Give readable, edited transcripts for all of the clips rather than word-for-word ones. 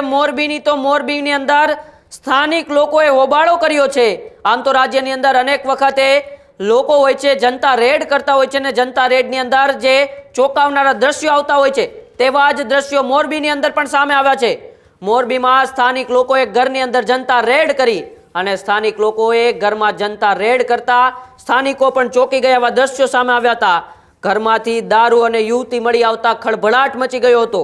કરીએ મોરબીની, તો મોરબીની અંદર સ્થાનિક લોકોએ હોબાળો કર્યો છે। આમ તો રાજ્યની અંદર અનેક વખતે લોકો હોય છે જનતા રેડ કરતા હોય છે ને જનતા રેડની અંદર જે ચોંકાવનારા દ્રશ્યો આવતા હોય છે તેવા જ દ્રશ્યો મોરબીની અંદર પણ સામે આવ્યા છે। મોરબીમાં સ્થાનિક લોકોએ ઘરની અંદર જનતા રેડ કરી અને સ્થાનિક લોકોએ ઘરમાં જનતા રેડ કરતા સ્થાનિકો પણ ચોંકી ગયા એવા દ્રશ્યો સામે આવ્યા હતા। ઘરમાંથી દારૂ અને યુવતી મળી આવતા ખળભળાટ મચી ગયો હતો।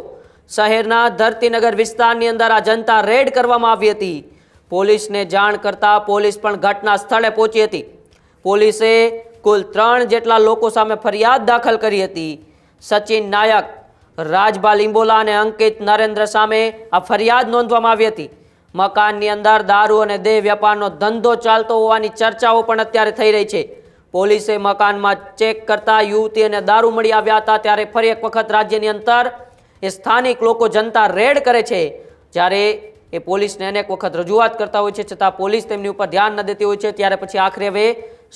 શહેરના ધરતીનગર વિસ્તારની અંદર આ જનતા રેડ કરવામાં આવી હતી। પોલીસને જાણ કરતા પોલીસ પણ ઘટના સ્થળે પહોંચી હતી। પોલીસે કુલ 3 જેટલા લોકો સામે ફરિયાદ દાખલ કરી હતી। સચિન નાયક, રાજભા લીંબોલા અને અંકિત નરેન્દ્ર સામે આ ફરિયાદ નોંધવામાં આવી હતી। મકાનની અંદર દારૂ અને દેહ વેપારનો ધંધો ચાલતો હોવાની ચર્ચાઓ પણ અત્યારે થઈ રહી છે। પોલીસે મકાનમાં ચેક કરતા યુવતી અને દારૂ મળી આવ્યા હતા। ત્યારે ફરી એક વખત રાજ્યની અંદર એ સ્થાનિક લોકો જનતા રેડ કરે છે, જ્યારે એ પોલીસને અનેક વખત રજૂઆત કરતા હોય છે છતાં પોલીસ તેમની ઉપર ધ્યાન ન દેતી હોય છે। ત્યારે પછી આખરે હવે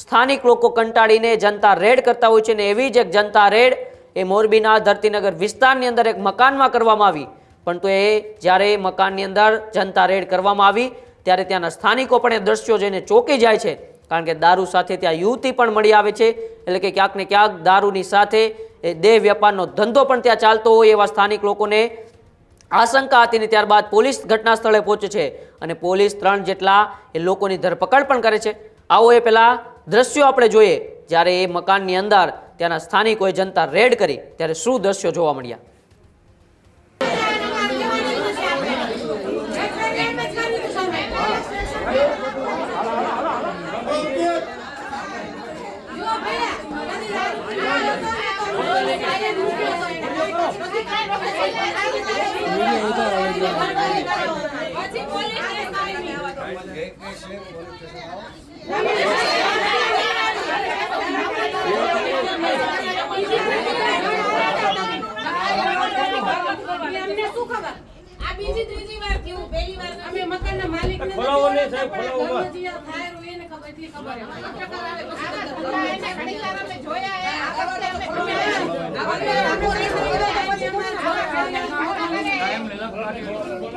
સ્થાનિક લોકો કંટાળીને જનતા રેડ કરતા હોય છે ને એવી જ એક જનતા રેડ એ મોરબીના ધરતીનગર વિસ્તારની અંદર એક મકાનમાં કરવામાં આવી। પરંતુ એ જ્યારે મકાનની અંદર જનતા રેડ કરવામાં આવી ત્યારે ત્યાંના સ્થાનિકો પણ એ દ્રશ્યો જોઈને ચોંકી જાય છે, કારણ કે દારૂ સાથે ત્યાં યુવતી પણ મળી આવે છે। એટલે કે ક્યાંક ને ક્યાંક દારૂની સાથે એ દેહ વેપારનો ધંધો પણ ત્યાં ચાલતો હોય એવા સ્થાનિક લોકોને આશંકા હતી ને ત્યારબાદ પોલીસ ઘટના સ્થળે પહોંચે છે અને પોલીસ 3 જેટલા એ લોકોની ધરપકડ પણ કરે છે। આવો એ પહેલા દ્રશ્યો આપણે જોઈએ જ્યારે એ મકાનની અંદર ત્યાંના સ્થાનિકોએ જનતા રેડ કરી ત્યારે શું દ્રશ્યો જોવા મળ્યા।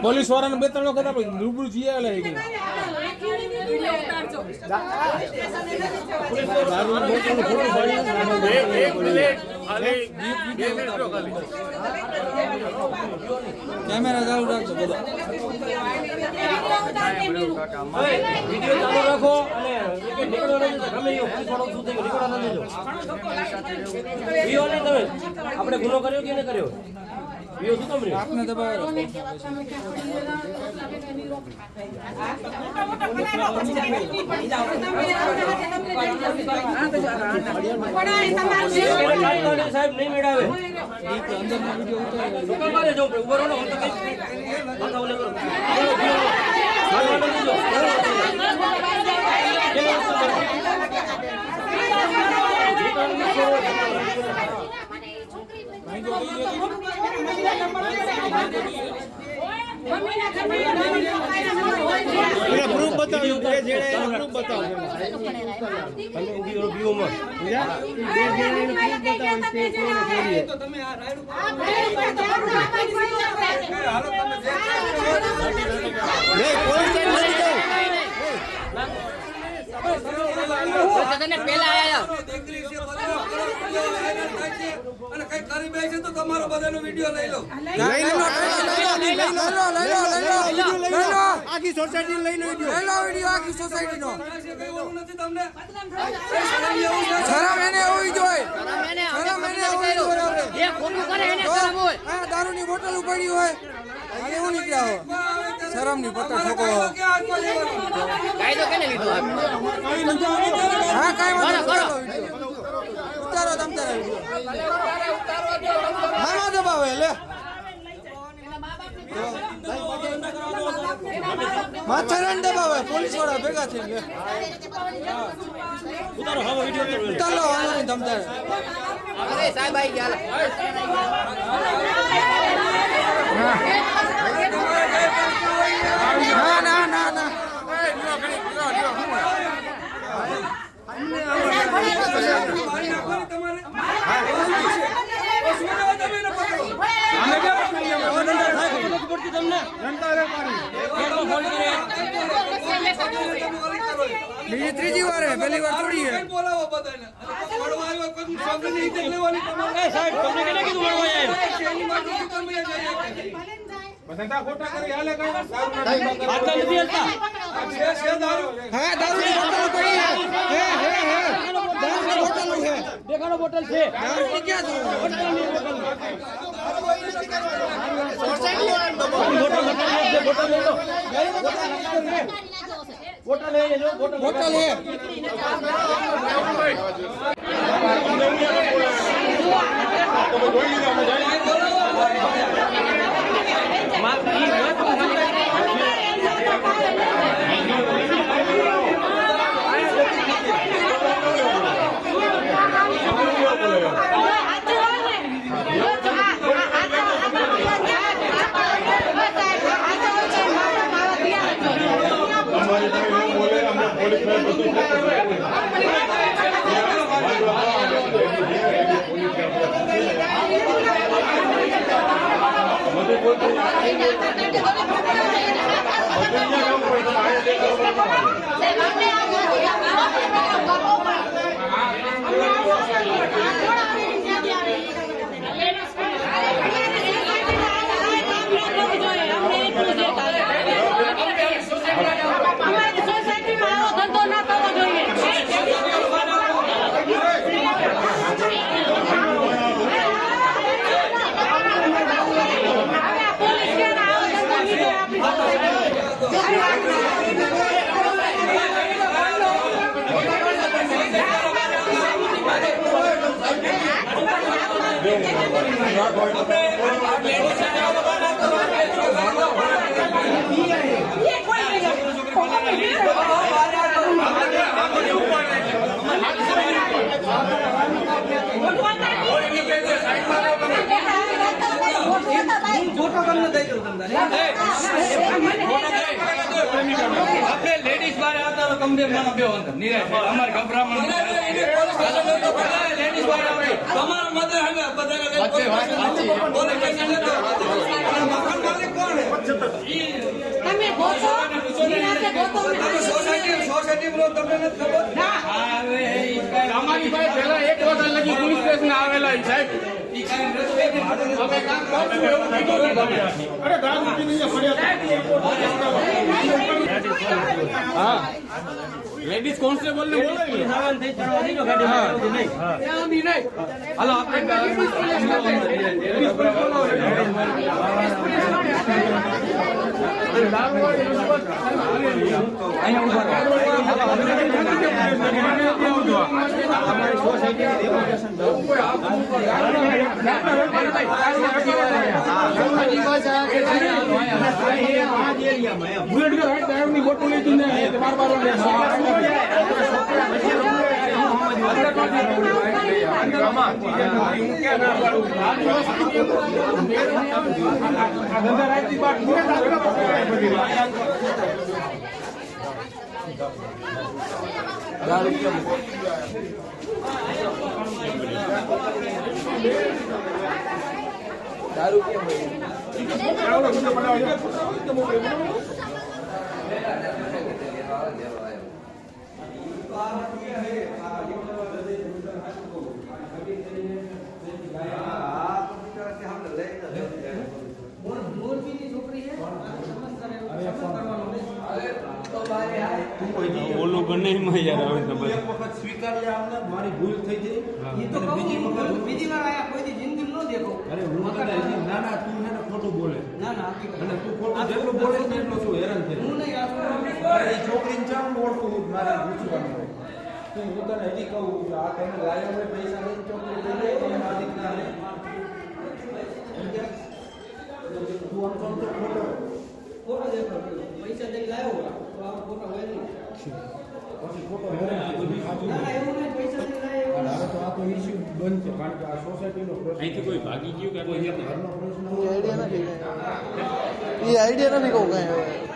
પોલીસ વાળાને 2-3 વખત આપણે રૂબરૂ જઈએ કેમેરા ચાલુ રાખજો બધા વિડિયો ચાલુ રાખો અને નીકળો નહીં તો ગમે એવો પોલીસ વાળો શું થઈ નીકળો ન દેજો વિડિયો નહીં તમે આપણે ગુનો કર્યો કે ન કર્યો વિડિયો શું તમને આપને દબાવ્યો સાહેબ નહીં મેળાવે અંદર વિડિયો ઉતારે જો ઉભો રહો હું તો કઈ માથા ઓલે કરો પ્રૂફ બતાવ્યું જે જેણે પ્રૂફ બતાવ્યું અને વિડિયો માં તો તમે આ રાઈડ તને પહેલા આયા દીકરી છે અને કઈ કરી બે છે તો તમારો બધાનો વિડિયો લઈ લો આખી સોસાયટી લઈ લો વિડિયો આખી સોસાયટી નો નથી તમને શરમ એને હોવી જોઈએ એ ખોટું કરે એને શરમ હોય આ દારૂની બોટલ પડી હોય અને હું નીકળ્યા હો શરમ ની પત્તા ઠોકો કાયદો કેને લીધો હા કાઈ વાંધો કરો ઉતારો તમ તારે મામા દબાવે લે માથારાન દબાવે પોલીસ વાળા ભેગા થઈને લે ઉતારો હવે વિડિયો ઉતારો હાલો ને તમ તારે અરે સાહેબ આઈ ગયા ના ના ના તમને કેટલું ફોન કરે બીજી ત્રીજી વાર હે પહેલી વાર થોડી હે બોલાવો બધાને મળવા આવ્યો કોઈ સામે નહીં ઇજ્જત લેવાની તમારે સાહેબ તમને કેને કીધું મળવા આવ્યા એની માટે તમે જઈએ બધા ખોટા કરી હાલે કઈ આટલા નથી હલતા છે દારૂ હા દારૂની બોટલ પડી હે દારૂની બોટલ છે દેખાડો બોટલ છે દારૂની ક્યાં છે બોટલ લઈ લો બોટલ લઈ લો બોટલ હે આપણે લેડીઝ બારે આવતા તો કમરે માં બે અંદર નિરાશ અમાર ગભરામણ લેડીઝ બારે આવે તમારા મતે હંગા બધાને બોલે પૈસા લેતો મકાન માલિક કોણ હે તમે ગોતો નિરાતે ગોતો સોસાયટી નો તમને નથી ખબર અમારી પાસે પહેલા 1 વર્ષ લગી પોલીસ સ્ટેશન આવેલા સાહેબ હવે કામ કરશું એવું કીધું અરે દારૂ પીને ફરિયાદ હા લેડીઝ કોન્સ્ટેબલ ને બોલાવી સાવન થઈ ચડવા દીધો ગાડી નહીં હાલો આપણે ઓલું બને યાર હવે ખબર સ્વીકાર લે આમને મારી ભૂલ થઈ ગઈ એ તો બીજી વાર આયા કોઈ દી જિંદગી નો દેખો અરે હું તને ના ના તું એને ખોટું બોલે ના ના અને તું ખોટું જેટલું બોલે ને એટલો શું હેરાન થાય હું નહીં અરે એ છોકરીને ચામ ઓળખું મારે પૂછવાનું હું તને હજી કહું કે આ તમે લાયો હોય પૈસા લઈને છોકરી લઈ લે તો માલિક ના લે તું આમ તો ખોટો દેખો પૈસા દઈ લાયો તો આ ખોટો હોય નહીં પછી ખોટો આ તો ઇસ્યુ બંધ છે કારણ કે આ સોસાયટીનો પ્રશ્ન અહીંથી કોઈ ભાગી ગયું કે કોઈ ઘરનો પ્રશ્ન આઈડિયા નથી કહું કઈ હવે